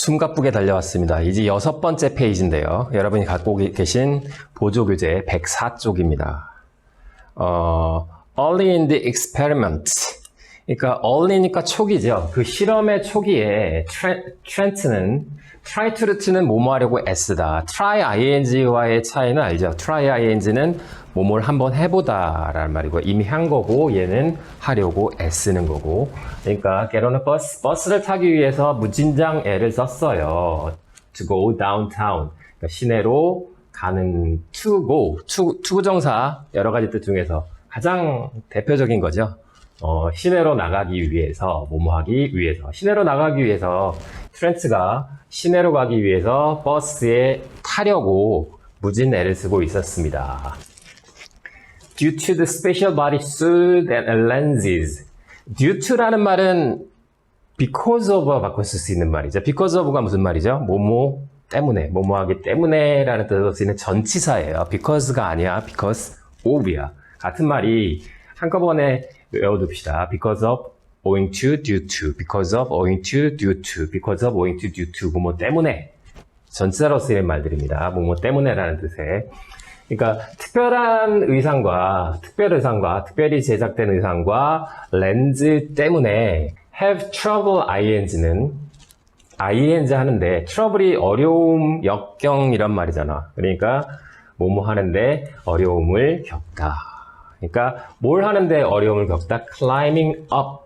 숨가쁘게 달려왔습니다. 이제 6번째 페이지인데요. 여러분이 갖고 계신 보조교재 104쪽입니다. Early in the experiment. 그러니까 early니까 초기죠. 그 실험의 초기에 트렌트는 try to root는 뭐뭐 하려고 애쓰다. try ing와의 차이는 알죠? try ing는 뭐뭘 한번 해보다 라는 말이고 이미 한 거고 얘는 하려고 애쓰는 거고 그러니까 get on a bus. 버스를 타기 위해서 무진장 애를 썼어요. to go downtown. 그러니까 시내로 가는 to go. to 부정사 여러 가지 뜻 중에서 가장 대표적인 거죠. 시내로 나가기 위해서, 뭐뭐 하기 위해서. 시내로 나가기 위해서, 트렌트가 시내로 가기 위해서 버스에 타려고 무진 애를 쓰고 있었습니다. Due to the special bodysuit and lenses. Due to라는 말은 because of와 바꿔 쓸 수 있는 말이죠. because of가 무슨 말이죠? 뭐뭐 때문에, 뭐뭐 하기 때문에 라는 뜻으로 쓰이는 전치사예요. because가 아니야. because of이야. 같은 말이 한꺼번에 외워둡시다. because of, owing to, due to, because of, owing to, due to, because of, owing to, due to, 뭐뭐 때문에 전치사로 쓰이는 말들입니다. 뭐뭐 때문에라는 뜻에. 그러니까 특별한 의상과 특별히 제작된 의상과 렌즈 때문에 have trouble ing는 ing 하는데 trouble이 어려움, 역경 이런 말이잖아. 그러니까 뭐뭐 하는데 어려움을 겪다. 그러니까 뭘 하는데 어려움을 겪다? climbing up.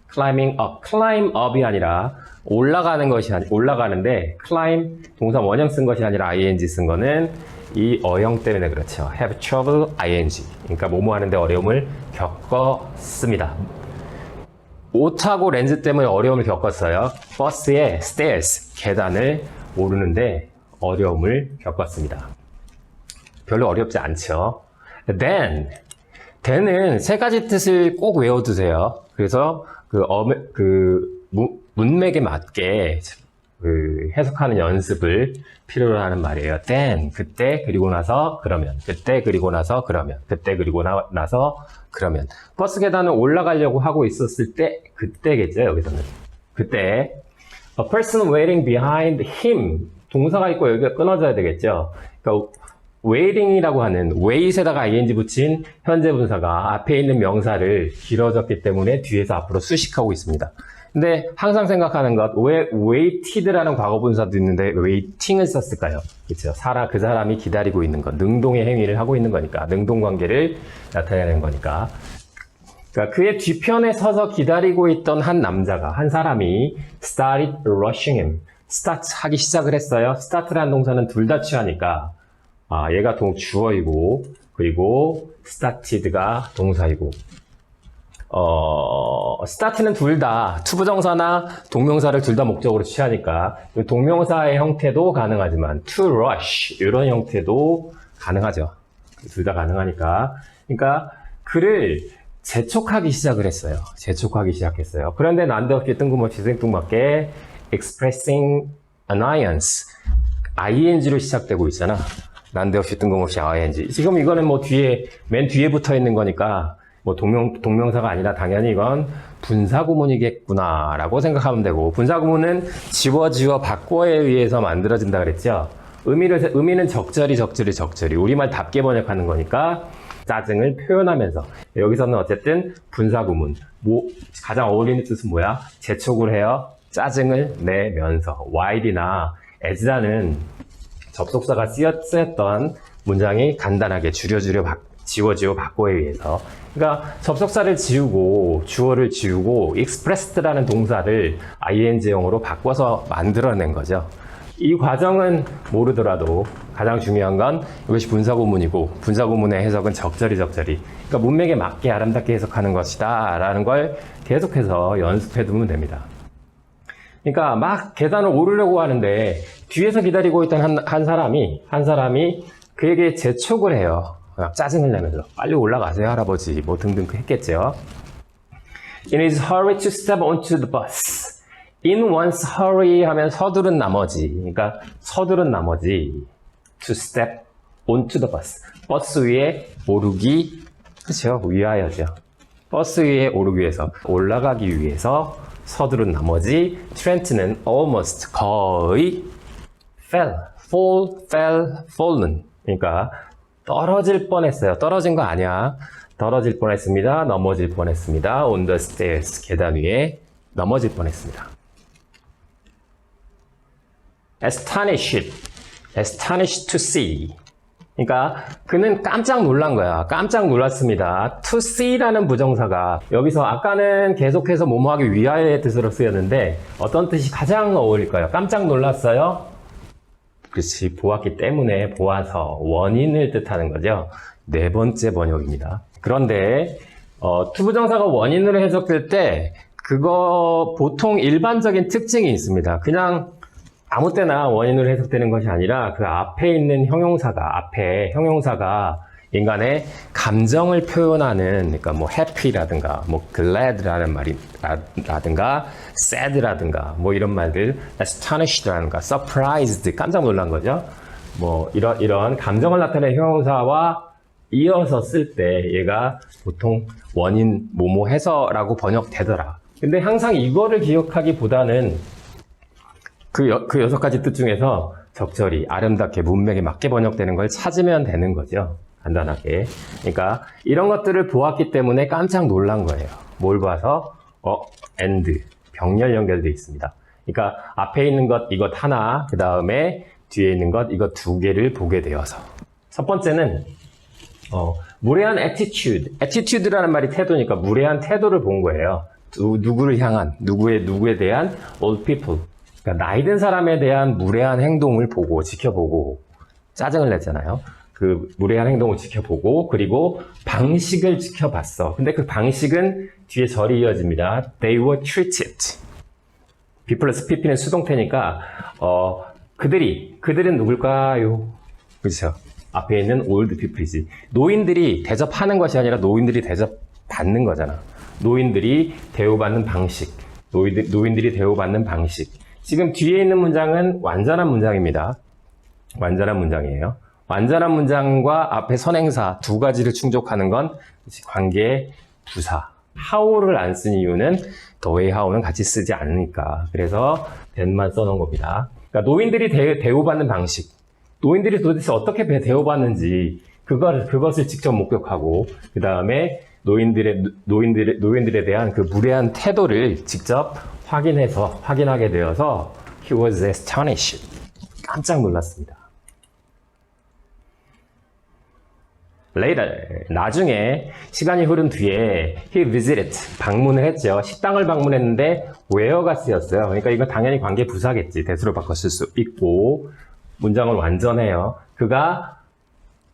climb up이 아니라 올라가는 것이 올라가는데 climb 동사 원형 쓴 것이 아니라 ing 쓴 거는 이 어형 때문에 그렇죠. have trouble ing. 그러니까 뭐뭐 하는데 어려움을 겪었습니다. 옷하고 렌즈 때문에 어려움을 겪었어요. 버스의 stairs 계단을 오르는데 어려움을 겪었습니다. 별로 어렵지 않죠. then은 세 가지 뜻을 꼭 외워두세요. 그래서 문맥에 맞게 해석하는 연습을 필요로 하는 말이에요. then, 그때, 그리고 나서, 그러면. 그때, 그리고 나서, 그러면. 그때, 그리고 나서, 그러면. 버스 계단을 올라가려고 하고 있었을 때, 그때겠죠, 여기서는. 그때. A person waiting behind him. 동사가 있고 여기가 끊어져야 되겠죠. 그러니까 waiting이라고 하는 wait에다가 ing 붙인 현재 분사가 앞에 있는 명사를 길어졌기 때문에 뒤에서 앞으로 수식하고 있습니다. 근데 항상 생각하는 것, 왜 waited라는 과거분사도 있는데 waiting을 썼을까요? 그렇죠. 그 사람이 기다리고 있는 것, 능동의 행위를 하고 있는 거니까, 능동관계를 나타내는 거니까. 그러니까 그의 뒤편에 서서 기다리고 있던 한 사람이 started rushing him. start 하기 시작을 했어요. start라는 동사는 둘 다 취하니까 얘가 주어이고 그리고 started가 동사이고 start는 둘 다 투부정사나 동명사를 둘 다 목적으로 취하니까 동명사의 형태도 가능하지만 to rush 이런 형태도 가능하죠. 둘 다 가능하니까. 그러니까 그를 재촉하기 시작을 했어요. 재촉하기 시작했어요. 그런데 난데없이 뜬금없이 생뚱맞게 expressing annoyance ing로 시작되고 있잖아. 난데없이 뜬금없이 ing. 지금 이거는 맨 뒤에 붙어 있는 거니까 동명사가 아니라 당연히 이건 분사구문이겠구나라고 생각하면 되고, 분사구문은 지워 바꿔에 의해서 만들어진다 그랬죠. 의미는 적절히 우리말답게 번역하는 거니까 짜증을 표현하면서. 여기서는 어쨌든 분사구문. 가장 어울리는 뜻은 뭐야? 재촉을 해요. 짜증을 내면서. while이나 as라는 접속사가 쓰였던 문장이 간단하게 지워 바꿔에 의해서. 그러니까 접속사를 지우고 주어를 지우고 expressed라는 동사를 ing형으로 바꿔서 만들어낸 거죠. 이 과정은 모르더라도 가장 중요한 건 이것이 분사구문이고 분사구문의 해석은 적절히 그러니까 문맥에 맞게 아름답게 해석하는 것이다 라는 걸 계속해서 연습해두면 됩니다. 그러니까 막 계단을 오르려고 하는데 뒤에서 기다리고 있던 한 사람이 그에게 재촉을 해요. 짜증을 내면서 빨리 올라가세요 할아버지 등등 했겠죠. In his hurry to step onto the bus. In one's hurry 하면 서두른 나머지. 그러니까 서두른 나머지 to step onto the bus. 버스 위에 오르기, 그렇죠? 위하여죠. 버스 위에 오르기 위해서, 올라가기 위해서 서두른 나머지 트렌트는 almost 거의 fallen 그러니까 떨어질 뻔했어요. 떨어진 거 아니야. 떨어질 뻔했습니다. 넘어질 뻔했습니다. on the stairs 계단 위에 넘어질 뻔했습니다. astonished to see 그러니까 그는 깜짝 놀란 거야. 깜짝 놀랐습니다. to see라는 부정사가 여기서 아까는 계속해서 뭐뭐하기 위하여의 뜻으로 쓰였는데 어떤 뜻이 가장 어울릴까요? 깜짝 놀랐어요? 그렇지. 보았기 때문에 보아서 원인을 뜻하는 거죠. 네 번째 번역입니다. 그런데 투부정사가 원인으로 해석될 때 그거 보통 일반적인 특징이 있습니다. 그냥 아무 때나 원인으로 해석되는 것이 아니라 그 앞에 있는 형용사가 인간의 감정을 표현하는 그러니까 뭐 happy라든가 뭐 glad라는 말이라든가 sad라든가 뭐 이런 말들 astonished라든가 surprised 깜짝 놀란 거죠. 뭐 이런 감정을 나타내는 형용사와 이어서 쓸 때 얘가 보통 원인 뭐뭐 해서라고 번역되더라. 근데 항상 이거를 기억하기보다는 그 6가지 뜻 중에서 적절히 아름답게 문맥에 맞게 번역되는 걸 찾으면 되는 거죠. 간단하게. 그러니까 이런 것들을 보았기 때문에 깜짝 놀란 거예요. 뭘 봐서? and 병렬 연결되어 있습니다. 그러니까 앞에 있는 것 이것 하나, 그 다음에 뒤에 있는 것 이것 2개를 보게 되어서. 첫 번째는 무례한 attitude라는 말이 태도니까 무례한 태도를 본 거예요. 누구를 향한, 누구에 대한 old people. 그러니까 나이 든 사람에 대한 무례한 행동을 보고 지켜보고 짜증을 냈잖아요. 그 무례한 행동을 지켜보고 그리고 방식을 지켜봤어. 근데 그 방식은 뒤에 절이 이어집니다. They were treated. B 플러스 PP는 수동태니까 그들은 누굴까요? 그렇죠. 앞에 있는 old people이지. 노인들이 대접하는 것이 아니라 노인들이 대접받는 거잖아. 노인들이 대우받는 방식. 노인들이 대우받는 방식. 지금 뒤에 있는 문장은 완전한 문장입니다. 완전한 문장이에요. 완전한 문장과 앞에 선행사 2가지를 충족하는 건 관계의 부사. how를 안 쓴 이유는 the way how는 같이 쓰지 않으니까. 그래서 then만 써놓은 겁니다. 그러니까 노인들이 대우받는 방식. 노인들이 도대체 어떻게 대우받는지 그것을 직접 목격하고 그 다음에 노인들에 대한 그 무례한 태도를 직접 확인하게 되어서 he was astonished. 깜짝 놀랐습니다. Later, 나중에 시간이 흐른 뒤에 he visited, 방문을 했죠. 식당을 방문했는데 where가 쓰였어요. 그러니까 이건 당연히 관계 부사겠지. 대수로 바꿔 쓸 수 있고 문장을 완전해요. 그가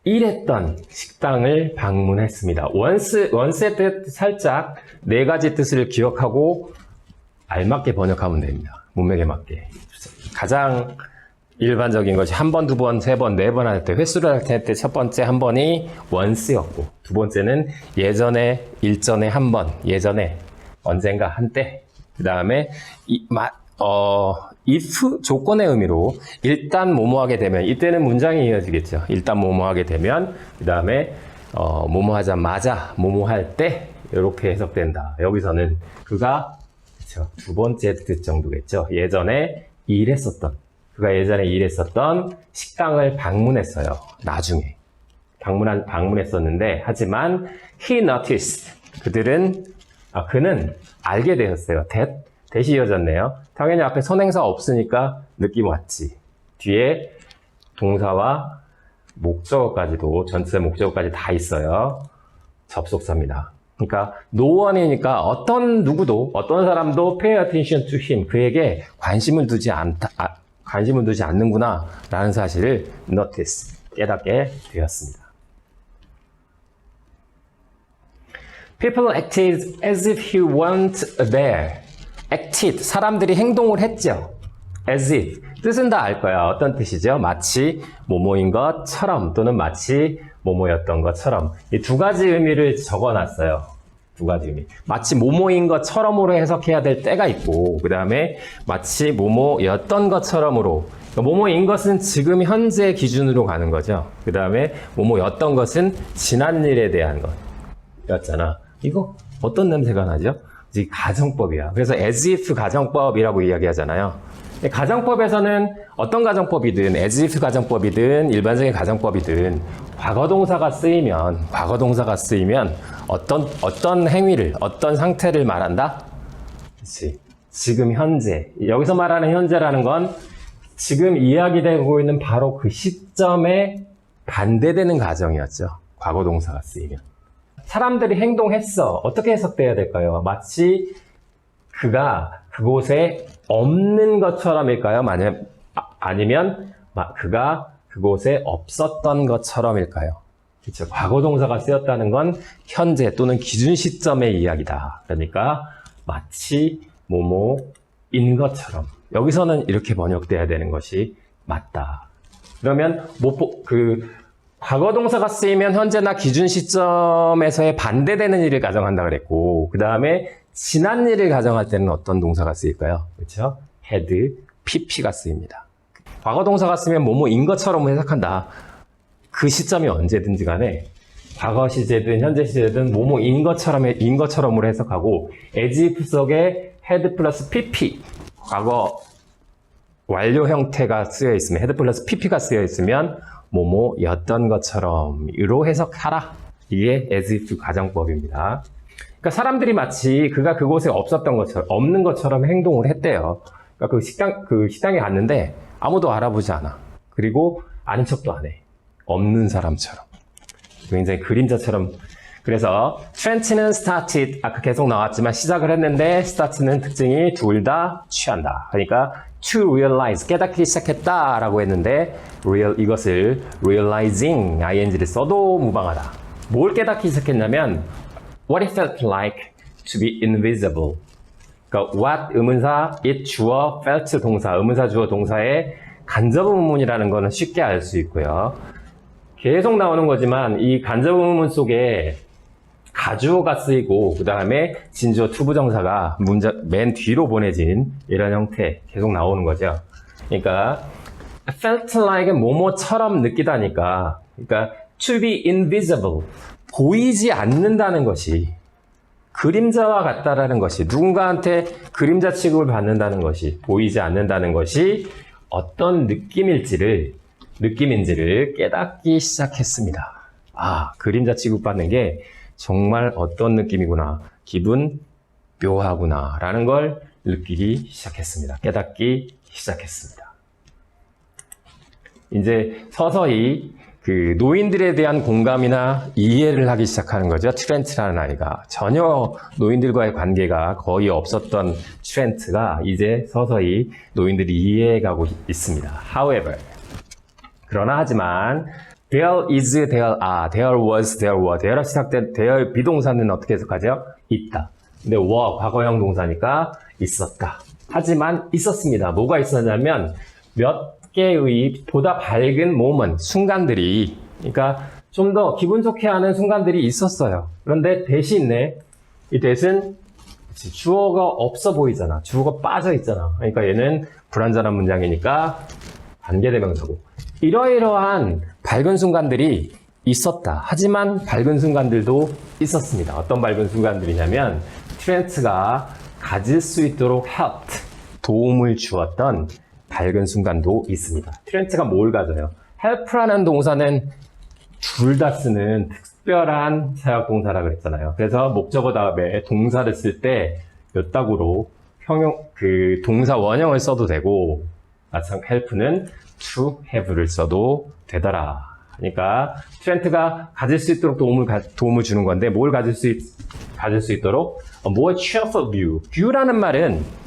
일했던 식당을 방문했습니다. once의 뜻 살짝 4가지 뜻을 기억하고 알맞게 번역하면 됩니다. 문맥에 맞게. 가장 일반적인 것이 한 번, 2번, 3번, 4번 할 때 횟수를 할 때 첫 번째 한 번이 once였고 두 번째는 예전에, 일전에 한 번, 예전에, 언젠가, 한때 그 다음에 if 조건의 의미로 일단 뭐뭐하게 되면 이때는 문장이 이어지겠죠. 일단 뭐뭐하게 되면 그 다음에 뭐뭐하자마자 뭐뭐할 때 이렇게 해석된다. 여기서는 그가 그렇죠. 2번째 뜻 정도겠죠. 그가 예전에 일했었던 식당을 방문했어요. 나중에 방문했었는데 하지만 he noticed 그는 알게 되었어요. that이 이어졌네요. 당연히 앞에 선행사 없으니까 느낌 왔지. 뒤에 동사와 목적어까지도 전체 목적어까지 다 있어요. 접속사입니다. 그러니까 no one이니까 어떤 사람도 pay attention to him 그에게 관심을 두지 않는구나 라는 사실을 notice 깨닫게 되었습니다. People acted as if he weren't there. acted 사람들이 행동을 했죠. as if 뜻은 다 알 거야. 어떤 뜻이죠? 마치 뭐뭐인 것처럼 또는 마치 뭐뭐였던 것처럼 이 2가지 의미를 적어놨어요. 2가지 의미. 마치 뭐뭐인 것처럼으로 해석해야 될 때가 있고 그 다음에 마치 뭐뭐였던 것처럼으로 그러니까 뭐뭐인 것은 지금 현재 기준으로 가는 거죠. 그 다음에 뭐뭐였던 것은 지난 일에 대한 것이었잖아. 이거 어떤 냄새가 나죠? 이제 가정법이야. 그래서 as if 가정법이라고 이야기하잖아요. 근데 가정법에서는 어떤 가정법이든 as if 가정법이든 일반적인 가정법이든 과거동사가 쓰이면 어떤 행위를 어떤 상태를 말한다? 그렇지. 지금 현재. 여기서 말하는 현재라는 건 지금 이야기되고 있는 바로 그 시점에 반대되는 가정이었죠. 과거동사가 쓰이면. 사람들이 행동했어. 어떻게 해석돼야 될까요? 마치 그가 그곳에 없는 것처럼일까요? 아니면 그가 그곳에 없었던 것처럼일까요? 그렇죠. 과거동사가 쓰였다는 건 현재 또는 기준 시점의 이야기다. 그러니까 마치 뭐뭐인 것처럼. 여기서는 이렇게 번역돼야 되는 것이 맞다. 그러면 과거동사가 쓰이면 현재나 기준 시점에서의 반대되는 일을 가정한다 그랬고, 그 다음에 지난 일을 가정할 때는 어떤 동사가 쓰일까요? 그렇죠? had, pp가 쓰입니다. 과거동사가 쓰면 뭐뭐인 것처럼 해석한다. 그 시점이 언제든지 간에 과거 시제든 현재 시제든 뭐뭐인 것처럼으로 해석하고, as if 속에 had 플러스 pp, 과거 완료 형태가 쓰여 있으면, had 플러스 pp가 쓰여 있으면 뭐뭐였던 것처럼으로 해석하라. 이게 as if 가정법입니다. 그러니까 사람들이 마치 그가 그곳에 없는 것처럼 행동을 했대요. 그러니까 그 식당에 갔는데 아무도 알아보지 않아. 그리고 아는 척도 안 해. 없는 사람처럼. 굉장히 그림자처럼. 그래서 트렌트는 started, 아까 계속 나왔지만 시작을 했는데 start는 특징이 둘 다 취한다. 그러니까 to realize, 깨닫기 시작했다라고 했는데 이것을 realizing, ing를 써도 무방하다. 뭘 깨닫기 시작했냐면 what it felt like to be invisible. 그러니까 what 의문사, it 주어, felt 동사, 의문사 주어 동사의 간접 의문이라는 거는 쉽게 알 수 있고요. 계속 나오는 거지만 이 간접 의문 속에 가주어가 쓰이고 그 다음에 진주어 투부정사가 맨 뒤로 보내진 이런 형태 계속 나오는 거죠. 그러니까 felt like은 뭐뭐처럼 느끼다니까, 그러니까 to be invisible, 보이지 않는다는 것이, 그림자와 같다라는 것이, 누군가한테 그림자 취급을 받는다는 것이, 보이지 않는다는 것이 어떤 느낌인지를 깨닫기 시작했습니다. 그림자 취급받는 게 정말 어떤 느낌이구나, 기분 묘하구나 라는 걸 느끼기 시작했습니다. 깨닫기 시작했습니다. 이제 서서히 그 노인들에 대한 공감이나 이해를 하기 시작하는 거죠. 트렌트라는 아이가. 전혀 노인들과의 관계가 거의 없었던 트렌트가 이제 서서히 노인들이 이해해가고 있습니다. However, 그러나 하지만 there is, there are, there was, there were, there로 시작된 there 비동사는 어떻게 해석하죠? 있다. 근데 were 과거형 동사니까 있었다. 하지만 있었습니다. 뭐가 있었냐면 몇 개의 보다 밝은 moment, 순간들이, 그러니까 좀 더 기분 좋게 하는 순간들이 있었어요. 그런데 대신에 이 대신 주어가 없어 보이잖아. 주어가 빠져 있잖아. 그러니까 얘는 불완전한 문장이니까 관계대명사고, 이러이러한 밝은 순간들이 있었다. 하지만 밝은 순간들도 있었습니다. 어떤 밝은 순간들이냐면 트렌트가 가질 수 있도록 helped, 도움을 주었던 밝은 순간도 있습니다. 트렌트가 뭘 가져요? help라는 동사는 둘 다 쓰는 특별한 사역동사라 그랬잖아요. 그래서 목적어 다음에 동사를 쓸 때 몇 단구로 동사 원형을 써도 되고, 마찬가지로 help는 to have를 써도 되더라. 그러니까 트렌트가 가질 수 있도록 도움을 주는 건데, 뭘 가질 수 있도록? more cheerful view. view라는 말은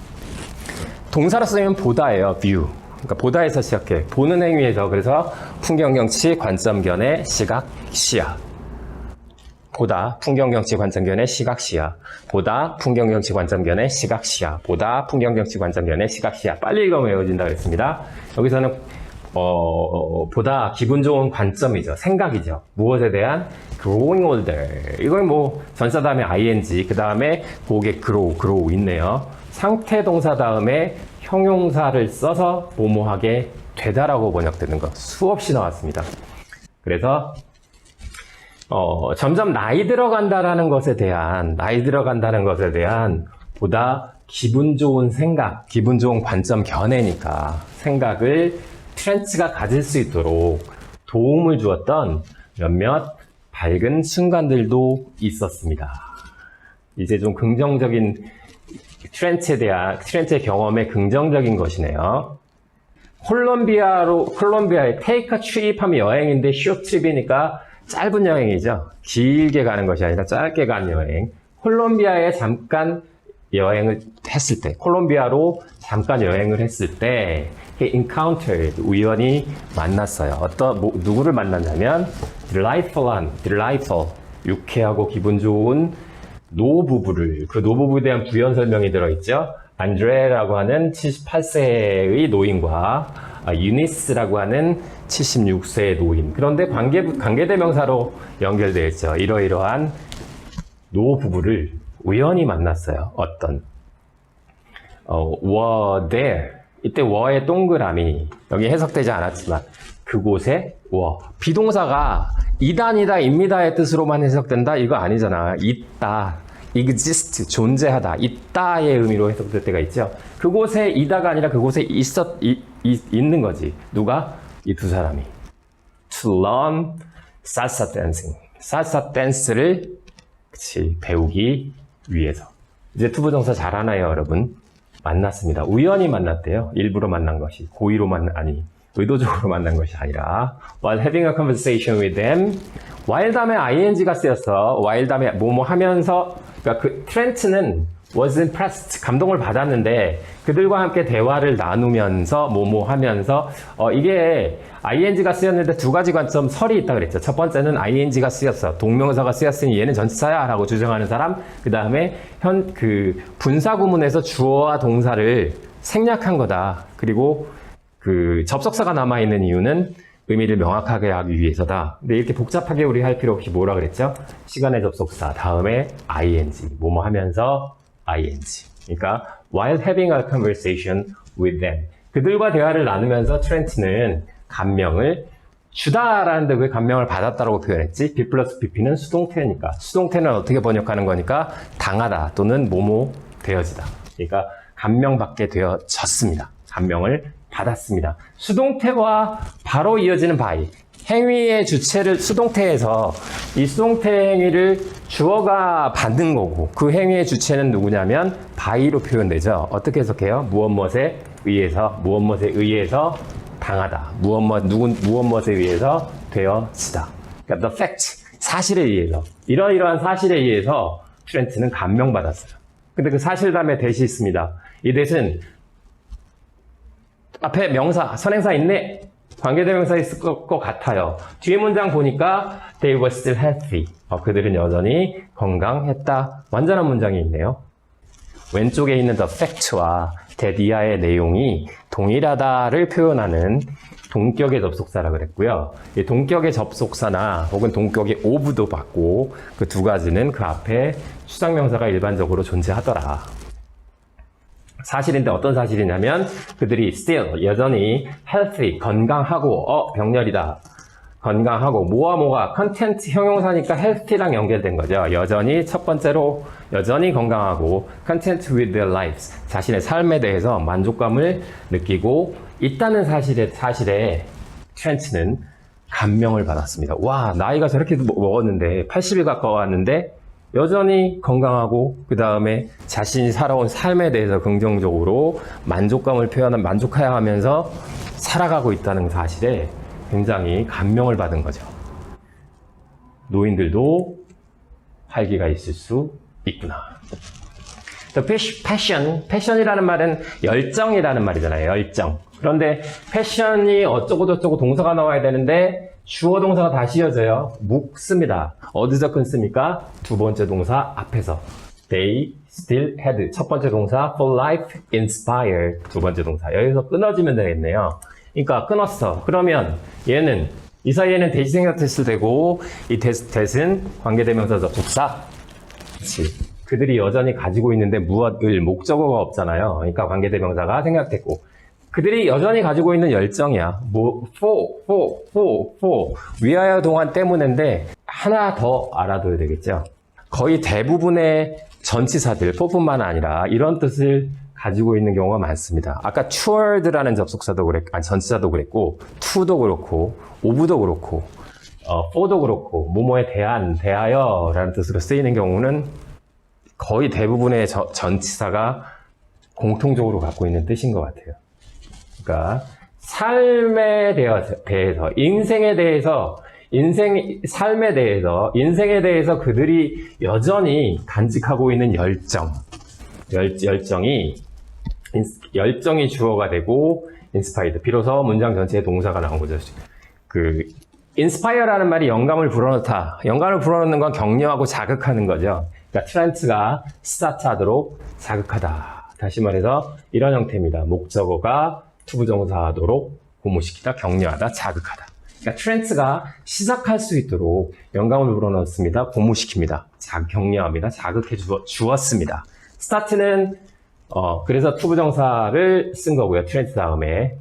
동사로 쓰면 보다예요. view. 그러니까 보다에서 시작해. 보는 행위에서. 그래서 풍경경치, 관점견의 시각, 시야. 보다, 풍경경치, 관점견의 시각, 시야. 보다, 풍경경치, 관점견의 시각, 시야. 보다, 풍경경치, 관점견의 시각, 시야. 빨리 읽으면 외워진다 그랬습니다. 여기서는 보다 기분 좋은 관점이죠. 생각이죠. 무엇에 대한? growing older. 이건 뭐 전사 다음에 ing, 그 다음에 고개 grow 있네요. 상태 동사 다음에 형용사를 써서 뭐뭐하게 되다라고 번역되는 거 수없이 나왔습니다. 그래서 점점 나이 들어간다는 것에 대한 보다 기분 좋은 생각, 기분 좋은 관점 견해니까 생각을 트렌트가 가질 수 있도록 도움을 주었던 몇몇 밝은 순간들도 있었습니다. 이제 좀 긍정적인 트렌트의 경험에 긍정적인 것이네요. 콜롬비아에 테이크 트립하면 여행인데 쇼트립이니까 짧은 여행이죠. 길게 가는 것이 아니라 짧게 간 여행. 콜롬비아에 잠깐 여행을 했을 때, 콜롬비아로 잠깐 여행을 했을 때, he encountered, 우연히 만났어요. 누구를 만났냐면, delightful, 유쾌하고 기분 좋은 노부부를, 그 노부부에 대한 부연 설명이 들어있죠. 안드레라고 하는 78세의 노인과 유니스라고 하는 76세의 노인. 그런데 관계대명사로 연결되어 있죠. 이러이러한 노부부를 우연히 만났어요. were there. 이때 were의 동그라미. 여기 해석되지 않았지만 그곳에 were. 비동사가 이단이다, 입니다의 뜻으로만 해석된다? 이거 아니잖아. 있다. exist, 존재하다, 있다의 의미로 해석될 때가 있죠. 그곳에 이다가 아니라 그곳에 있는 거지. 누가? 이 두 사람이. To learn salsa dancing. salsa dance를 배우기 위해서. 이제 투부정사 잘하나요, 여러분? 만났습니다. 우연히 만났대요. 일부러 만난 것이. 의도적으로 만난 것이 아니라 while having a conversation with them. while 다음에 ing가 쓰였어. while 다음에 뭐뭐 하면서, 그러니까 그 트렌트는 was impressed, 감동을 받았는데 그들과 함께 대화를 나누면서 뭐뭐 하면서 이게 ing가 쓰였는데 두 가지 관점 설이 있다 그랬죠. 첫 번째는 ing가 쓰였어. 동명사가 쓰였으니 얘는 전치사야 라고 주장하는 사람. 그 다음에 분사 구문에서 주어와 동사를 생략한 거다. 그리고 그 접속사가 남아있는 이유는 의미를 명확하게 하기 위해서다. 근데 이렇게 복잡하게 우리 할 필요 없이 뭐라 그랬죠? 시간의 접속사 다음에 ing, 뭐뭐 하면서 ing. 그러니까 while having a conversation with them. 그들과 대화를 나누면서 트렌트는 감명을 주다라는데 왜 감명을 받았다라고 표현했지? B 플러스 BP는 수동태니까. 수동태는 어떻게 번역하는 거니까 당하다 또는 뭐뭐 되어지다. 그러니까 감명받게 되어졌습니다. 감명을 받았습니다. 수동태와 바로 이어지는 by. 행위의 주체를 수동태에서 이 수동태 행위를 주어가 받는 거고 그 행위의 주체는 누구냐면 by로 표현되죠. 어떻게 해석해요? 무엇에 의해서 당하다. 무엇에 의해서 되어지다. 그러니까 the fact, 사실에 의해서. 이러이러한 사실에 의해서 트렌트는 감명받았어요. 근데 그 사실 다음에 대시 있습니다. 이 대신 앞에 명사, 선행사 있네. 관계대명사 있을 것 같아요. 뒤에 문장 보니까 they were still healthy. 그들은 여전히 건강했다. 완전한 문장이 있네요. 왼쪽에 있는 the fact와 that 이하의 내용이 동일하다를 표현하는 동격의 접속사라 그랬고요. 이 동격의 접속사나 혹은 동격의 of도 받고 그 두 가지는 그 앞에 수상명사가 일반적으로 존재하더라. 사실인데 어떤 사실이냐면 그들이 still, 여전히 healthy, 건강하고 병렬이다. 건강하고 뭐가 content 형용사니까 healthy랑 연결된 거죠. 여전히 첫 번째로 여전히 건강하고 content with their lives, 자신의 삶에 대해서 만족감을 느끼고 있다는 사실에 트렌트는 감명을 받았습니다. 와, 나이가 저렇게 먹었는데 80이 가까웠는데 여전히 건강하고 그 다음에 자신이 살아온 삶에 대해서 긍정적으로 만족해야 하면서 살아가고 있다는 사실에 굉장히 감명을 받은 거죠. 노인들도 활기가 있을 수 있구나. 패션이라는 말은 열정이라는 말이잖아요. 열정. 그런데 패션이 어쩌고 동사가 나와야 되는데 주어 동사가 다시 이어져요. 묵습니다. 어디서 끊습니까? 두 번째 동사 앞에서. They still had. 첫 번째 동사 for life inspired. 두 번째 동사. 여기서 끊어지면 되겠네요. 그러니까 끊었어. 그러면 얘는 이 사이에는 대시 생략됐을 되고 이 that은 관계대명사 접속사. 그렇지. 그들이 여전히 가지고 있는데 무엇을 목적어가 없잖아요. 그러니까 관계대명사가 생략됐고 그들이 여전히 가지고 있는 열정이야. for 위하여 동안 때문인데 하나 더 알아둬야 되겠죠. 거의 대부분의 전치사들, for뿐만 아니라 이런 뜻을 가지고 있는 경우가 많습니다. 아까 toward라는 접속사도 전치사도 그랬고, to도 그렇고, of도 그렇고, for도 그렇고, 뭐뭐에 대한, 대하여라는 뜻으로 쓰이는 경우는 거의 대부분의 전치사가 공통적으로 갖고 있는 뜻인 것 같아요. 그러니까 삶에 대해서, 인생에 대해서, 삶에 대해서, 인생에 대해서 그들이 여전히 간직하고 있는 열정이 주어가 되고, inspired. 비로소 문장 전체에 동사가 나온 거죠. inspire라는 말이 영감을 불어넣다. 영감을 불어넣는 건 격려하고 자극하는 거죠. 그러니까 트렌트가 스타트하도록 자극하다. 다시 말해서 이런 형태입니다. 목적어가 투부정사하도록 고무시키다, 격려하다, 자극하다. 그러니까 트렌트가 시작할 수 있도록 영감을 불어넣습니다. 고무시킵니다. 격려합니다. 자극해 주었습니다. 스타트는 그래서 투부정사를 쓴 거고요. 트렌트 다음에.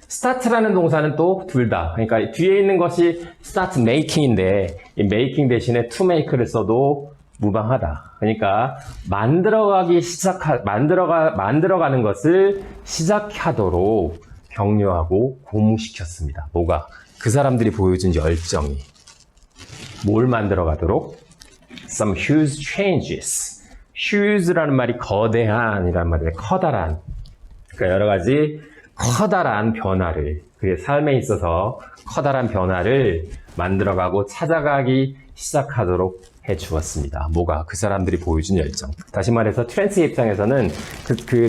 start라는 동사는 또 둘 다. 그러니까 뒤에 있는 것이 start making인데 이 making 대신에 to make를 써도 무방하다. 그러니까 만들어가는 것을 시작하도록 격려하고 고무시켰습니다. 뭐가? 그 사람들이 보여준 열정이. 뭘 만들어가도록? Some huge changes. huge라는 말이 거대한이라는 말이에요. 커다란. 그러니까 여러 가지 커다란 변화를, 그의 삶에 있어서 커다란 변화를 만들어가고 찾아가기 시작하도록 해주었습니다. 뭐가? 그 사람들이 보여준 열정. 다시 말해서 트렌트의 입장에서는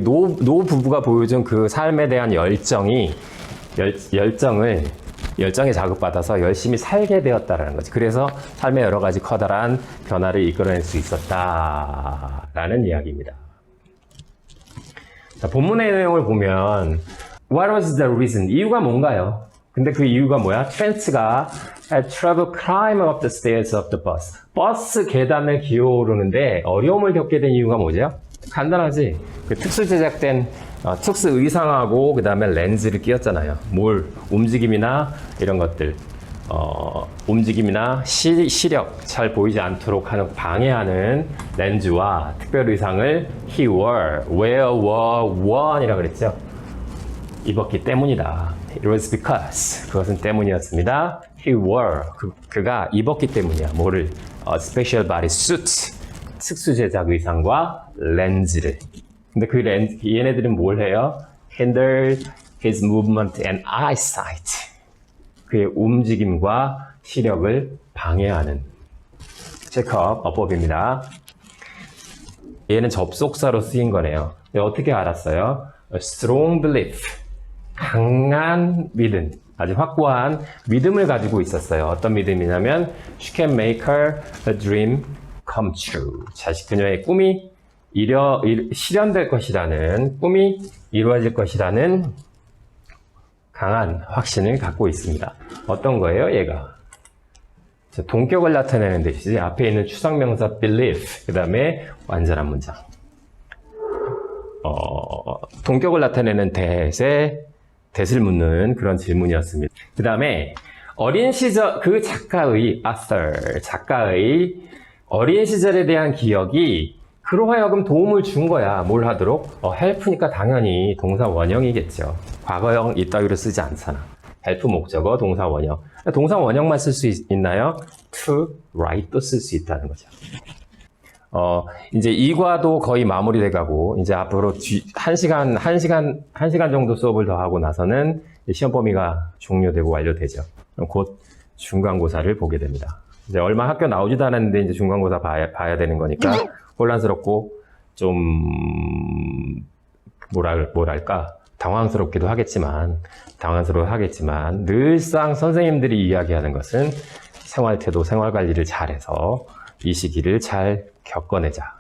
노 부부가 보여준 그 삶에 대한 열정에 자극받아서 열심히 살게 되었다라는 거지. 그래서 삶의 여러 가지 커다란 변화를 이끌어낼 수 있었다라는 이야기입니다. 자, 본문의 내용을 보면 What was the reason? 이유가 뭔가요? 근데 그 이유가 뭐야? 트렌트가 had trouble climbing up the stairs of the bus. 버스 계단을 기어오르는데 어려움을 겪게 된 이유가 뭐죠? 간단하지. 그 특수 제작된 특수 의상하고 그 다음에 렌즈를 끼웠잖아요. 움직임이나 이런 것들, 움직임이나 시력 잘 보이지 않도록 하는 방해하는 렌즈와 특별 의상을 wear이라고 그랬죠. 입었기 때문이다. It was because. 그것은 때문이었습니다. He wore. 그가 입었기 때문이야. 뭐를? Special body suit. 특수 제작 의상과 렌즈를. 근데 그 얘네들은 뭘 해요? Hindered his movement and eyesight. 그의 움직임과 시력을 방해하는. 체크업 어법입니다. 얘는 접속사로 쓰인 거네요. 어떻게 알았어요? A strong belief. 강한 믿음, 아주 확고한 믿음을 가지고 있었어요. 어떤 믿음이냐면 She can make her a dream come true. 그녀의 꿈이 실현될 것이라는, 꿈이 이루어질 것이라는 강한 확신을 갖고 있습니다. 어떤 거예요, 얘가? 동격을 나타내는 뜻이지. 앞에 있는 추상명사 believe, 그 다음에 완전한 문장. 동격을 나타내는 대을 묻는 그런 질문이었습니다. 그 다음에 어린 시절, 그 작가의 어린 시절에 대한 기억이 그로 하여금 도움을 준 거야. 뭘 하도록? help니까 당연히 동사 원형이겠죠. 과거형 이따위로 쓰지 않잖아. help 목적어, 동사 원형. 동사 원형만 쓸 수 있나요? to, write도 쓸 수 있다는 거죠. 이제 2과도 거의 마무리돼 가고, 이제 앞으로 1시간 정도 수업을 더 하고 나서는 시험 범위가 종료되고 완료되죠. 그럼 곧 중간고사를 보게 됩니다. 이제 얼마 학교 나오지도 않았는데 이제 중간고사 봐야 되는 거니까 혼란스럽고 좀, 뭐랄까, 당황스럽기도 하겠지만, 늘상 선생님들이 이야기하는 것은 생활태도, 생활관리를 잘해서 이 시기를 잘 겪어내자.